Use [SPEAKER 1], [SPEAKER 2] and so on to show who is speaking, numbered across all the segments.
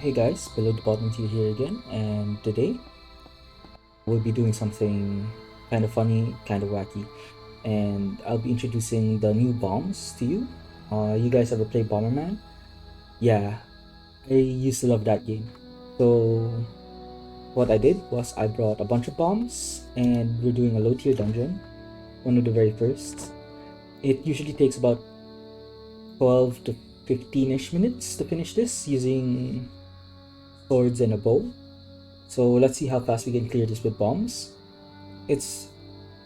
[SPEAKER 1] Hey guys, below the bottom tier here again, and today we'll be doing something kind of funny, kind of wacky, and I'll be introducing the new bombs to you. You guys ever play Bomberman? Yeah, I used to love that game. So what I did was I brought a bunch of bombs, and we're doing a low tier dungeon, one of the very first. It usually takes about 12 to 15ish minutes to finish this using swords and a bow. So let's see how fast we can clear this with bombs. It's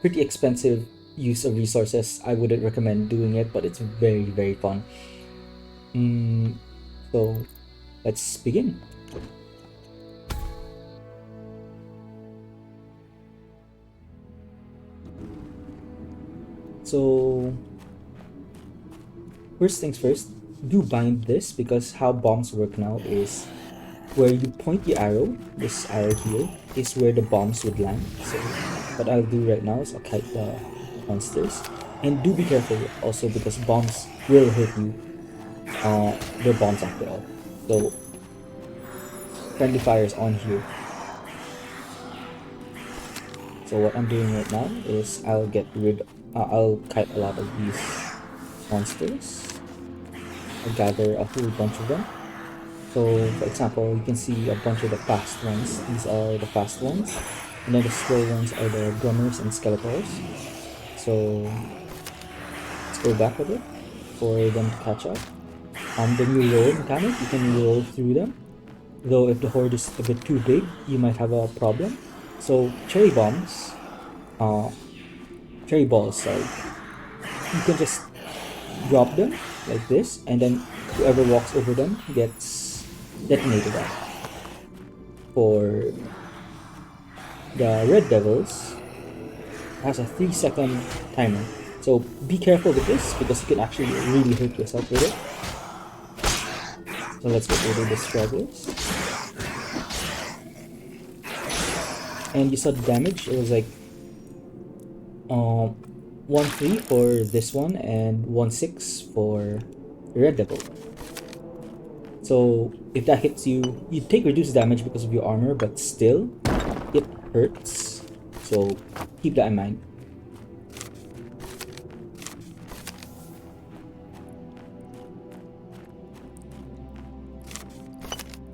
[SPEAKER 1] pretty expensive use of resources. I wouldn't recommend doing it, but it's very fun. So let's begin. So first things first, do bind this because how bombs work now is where you point your arrow, this arrow here, is where the bombs would land. So what I'll do right now is I'll kite the monsters. And do be careful also because bombs will hit you. They're bombs after all. So friendly fire is on here. So what I'm doing right now is I'll kite a lot of these monsters. I'll gather a whole bunch of them. So for example, you can see a bunch of the fast ones. These are the fast ones. And then the slow ones are the drummers and skeletors. So let's go back a bit for them to catch up. The new roll mechanic, you can roll through them. Though if the horde is a bit too big, you might have a problem. So cherry balls, sorry. You can just drop them like this, and then whoever walks over them gets detonated out. For the red devils, it has a 3-second timer. So be careful with this because you can actually really hurt yourself with it. So let's get rid of the stragglers. And you saw the damage, it was like 1-3 for this one and 1-6 for Red Devil. So if that hits you, you take reduced damage because of your armor, but still it hurts. So keep that in mind.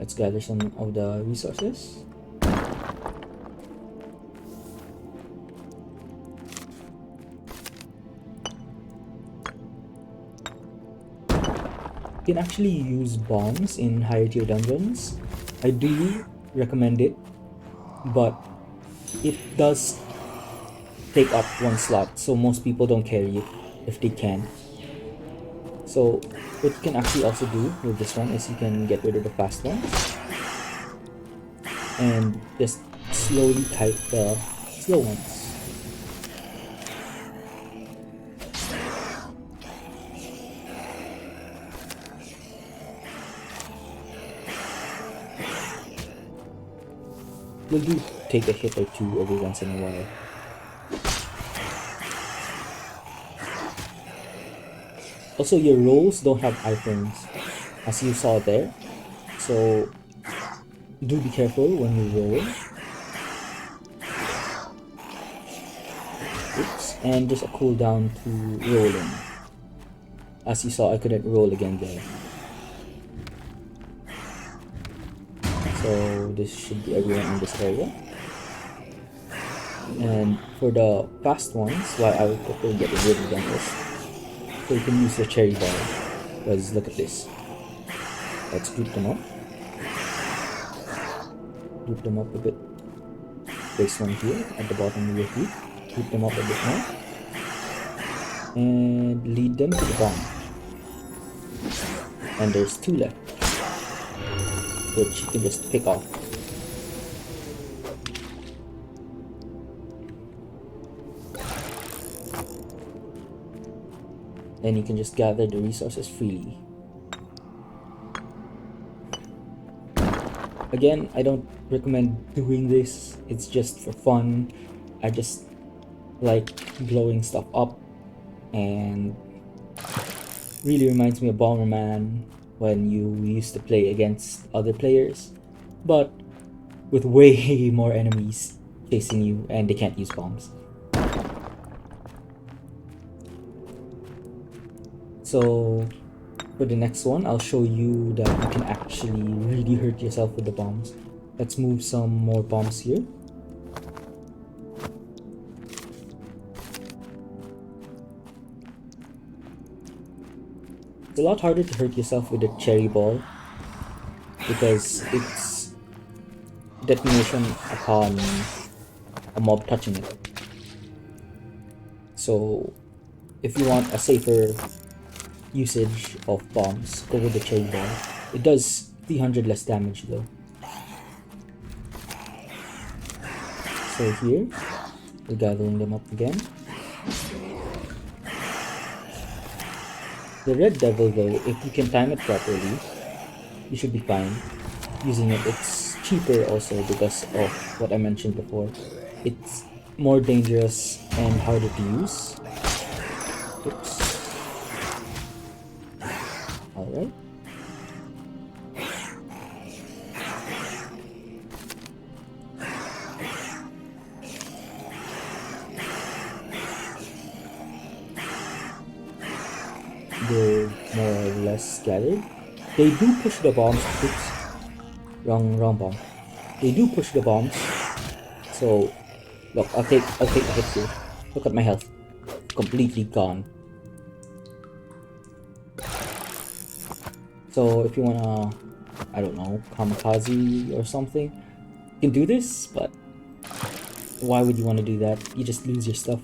[SPEAKER 1] Let's gather some of the resources. You can actually use bombs in higher tier dungeons. I do recommend it, but it does take up one slot, so most people don't carry it if they can. So what you can actually also do with this one is you can get rid of the fast ones and just slowly kite the slow ones. You'll do take a hit or two every once in a while. Also, your rolls don't have iframes, as you saw there. So do be careful when you roll. Oops, and there's a cooldown to rolling. As you saw, I couldn't roll again there. So this should be everyone in this area. And for the fast ones, why I would prefer getting rid of them is so you can use the cherry ball. Because look at this. Let's group them up. Group them up a bit. This one here at the bottom of your feet. Group them up a bit more. And lead them to the bomb. And there's 2 left, which you can just pick off. Then you can just gather the resources freely. Again, I don't recommend doing this, it's just for fun. I just like blowing stuff up and really reminds me of Bomberman. when you used to play against other players, but with way more enemies chasing you and they can't use bombs. So for the next one, I'll show you that you can actually really hurt yourself with the bombs. Let's move some more bombs here. It's a lot harder to hurt yourself with a cherry ball because it's detonation upon a mob touching it. So if you want a safer usage of bombs, go with the cherry ball. It does 300 less damage though. So here, we're gathering them up again. The red devil though, if you can time it properly, you should be fine. Using it, it's cheaper also because of what I mentioned before. It's more dangerous and harder to use. Oops. Alright. They're more or less scattered. They do push the bombs. Oops. Wrong bomb. They do push the bombs. So look, I'll take a hit here. Look at my health. Completely gone. So if you wanna, I don't know, kamikaze or something, you can do this, but why would you want to do that? You just lose your stuff.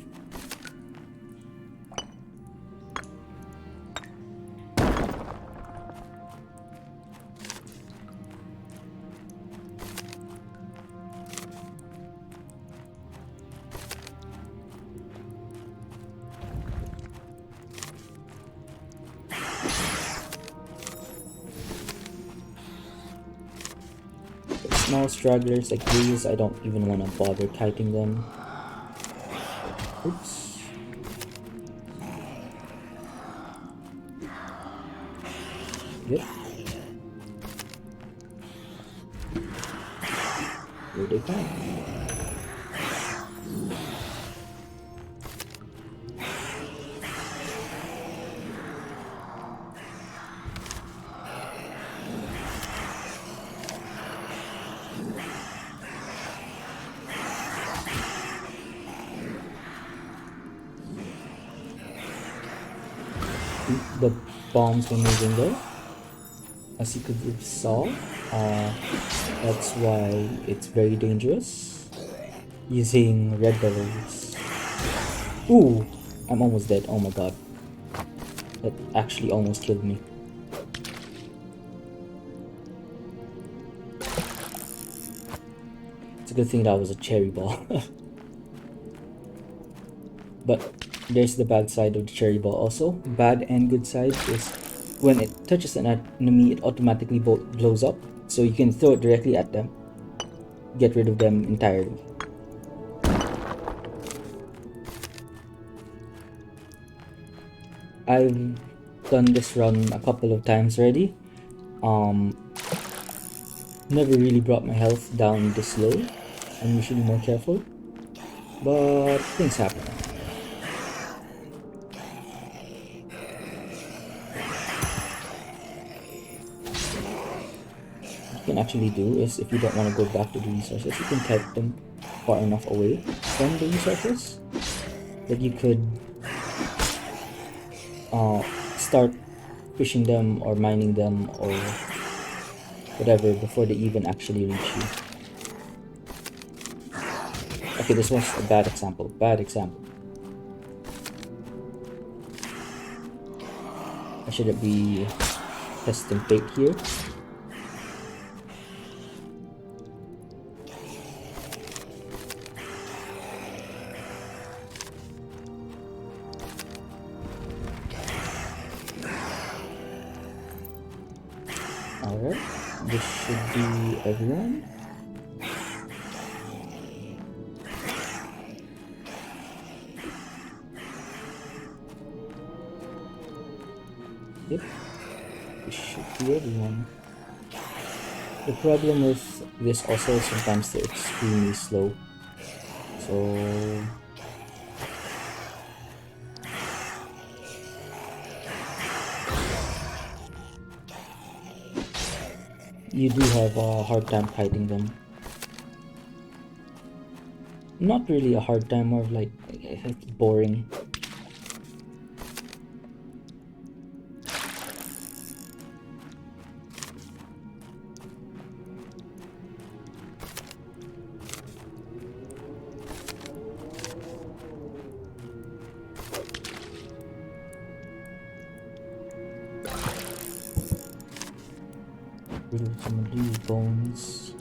[SPEAKER 1] Small stragglers like these, I don't even want to bother kiting them. Oops. Yep. Here they come. The bombs were moving there, as you could have saw. That's why it's very dangerous using red devils. Ooh, I'm almost dead. Oh my god, that actually almost killed me. It's a good thing that was a cherry ball. But there's the bad side of the cherry ball also. Bad and good side is when it touches an enemy, it automatically blows up. So you can throw it directly at them. Get rid of them entirely. I've done this run a couple of times already. Never really brought my health down this low. I'm usually more careful. But things happen. You can actually do is, if you don't want to go back to the resources, you can kite them far enough away from the resources that you could start fishing them or mining them or whatever before they even actually reach you. Okay, this was a bad example. I shouldn't be testing fate here. Alright, this should be everyone. Yep, this should to everyone. The problem with this also is sometimes they're extremely slow. So you do have a hard time fighting them. Not really a hard time, more of like it's boring. Remove some of these bones.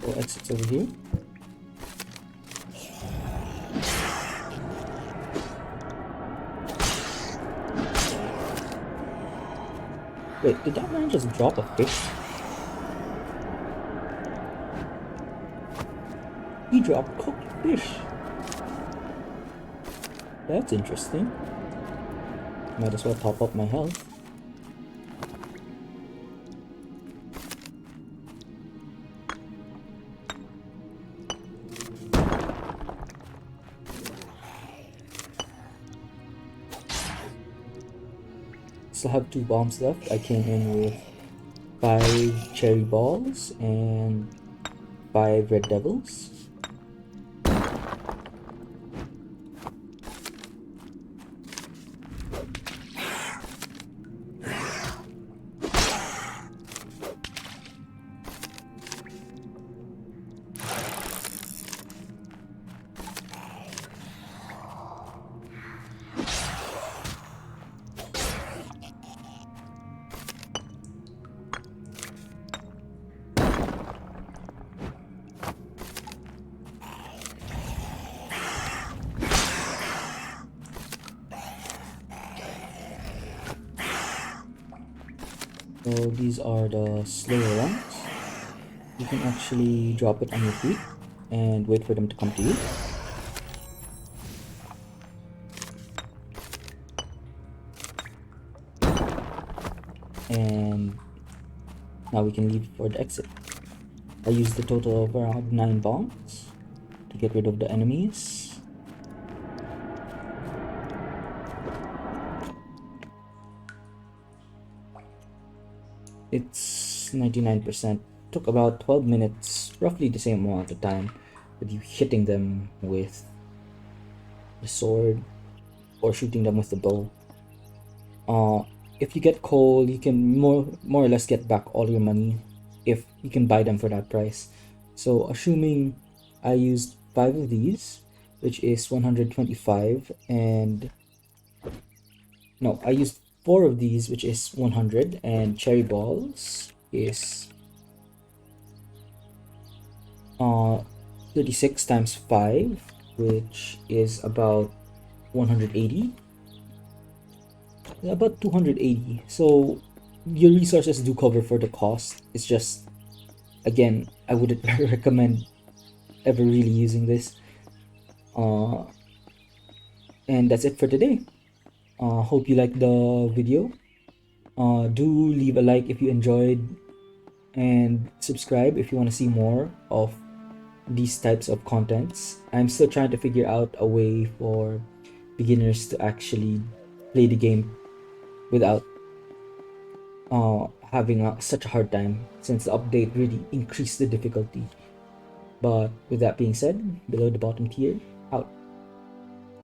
[SPEAKER 1] So exits over here. Wait, did that man just drop a fish? He dropped cooked fish. That's interesting. Might as well top up my health. Still have 2 bombs left. I came in with 5 cherry balls and 5 red devils. So these are the slower ones. You can actually drop it on your feet and wait for them to come to you. And now we can leave for the exit. I used a total of around 9 bombs to get rid of the enemies. It's 99%. Took about 12 minutes, roughly the same amount of time with you hitting them with the sword or shooting them with the bow. If you get coal, you can more or less get back all your money if you can buy them for that price. So assuming I used 5 of these, which is 125, and no, I used 4 of these, which is 100, and cherry balls is 36 times 5, which is about 180. About 280. So your resources do cover for the cost. It's just, again, I wouldn't recommend ever really using this. And that's it for today. Hope you liked the video. Do leave a like if you enjoyed, and subscribe if you want to see more of these types of contents. I'm still trying to figure out a way for beginners to actually play the game without having such a hard time, since the update really increased the difficulty. But with that being said, below the bottom tier, out.